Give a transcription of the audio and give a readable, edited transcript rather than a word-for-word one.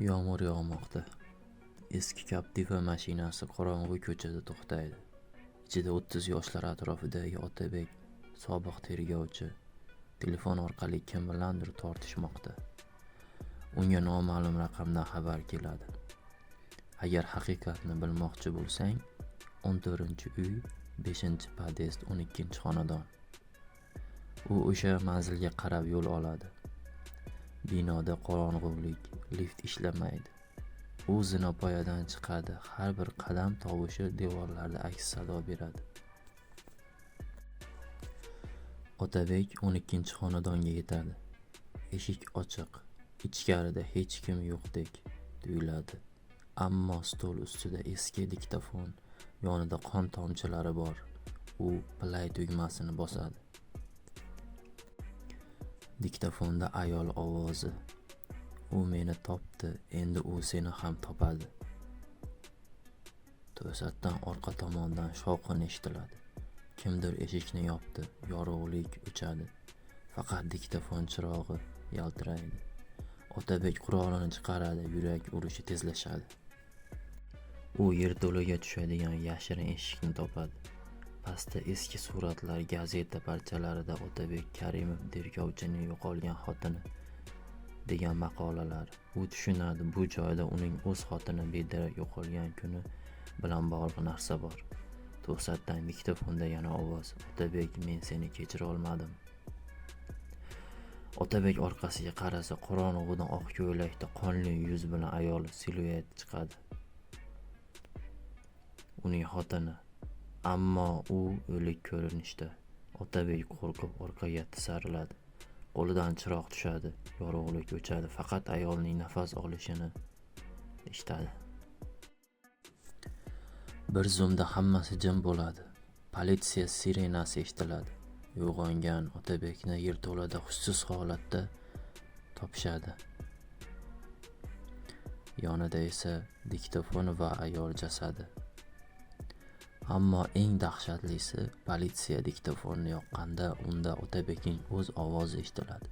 Yomg'ir yog'moqda. Eski Captiva mashinasi qorong'u ko'chada to'xtaydi. Ichida 30 yoshlar atrofidagi Otabek, sobiq tergovchi, telefon orqali kim bilandir tortishmoqda. Unga noma'lum raqamdan xabar keladi. Agar haqiqatni bilmoqchi bo'lsang, 14-uy, 5-podest, 12-xonadon. U o'sha manzilga qarab yo'l oladi. Binoda qorong'ulik, lift ishlamaydi. U zinapoyadan chiqadi. Har bir qadam tovushi devorlarda aks sado beradi. Otabek 12-xonadonga yetadi. Eshik ochiq. Ichkarida hech kim yo'qdek tuyuladi. Ammo stol ustida eski diktafon, yonida qon tomchilari bor. U play tugmasini bosadi. Diktafonda ayol ovozi. U meni topdi, endi u seni ham topadi. To'satdan orqa tomondan shovqin eshitiladi. Kimdir eshikni yopdi, yorug'lik o'chadi. Faqat diktafon chirog'i yaltiraydi. Otabek qurolini chiqaradi, yurak urishi tezlashadi. U yerto'laga tushadigan yashirin eshikni topadi. Pastda eski suratlar, gazeta parchalarida Otabek Karimov tergovchining yo'qolgan xotini degan maqolalar. U tushunadi, bu joyda uning o'z xotini bedarak yo'qolgan kuni bilan bog'liq narsa bor. To'satdan mikrofonda yana ovoz. Otabek, men seni kechira olmadim. Otabek orqasiga qarasa, qorong'udan oq ko'ylakda qonli yuz bilan ayol siluet chiqadi. Uning xotini. Ammo u o'lik ko'rinishda. Otabek qo'rqib orqaga tisariladi. Qo'lidan chiroq tushadi, yorug'lik o'chadi, faqat ayolning nafas olishini eshitadi. Bir zumda hammasi jim bo'ladi. Politsiya sirenasi eshitiladi. Uyg'ongan Otabekni yerto'lada hushsiz holatda topishadi. Yonida esa diktafon va ayol jasadi. Ammo eng dahshatlisi, politsiya diktafonni yoqqanda unda Otabekning o'z ovozi eshitiladi.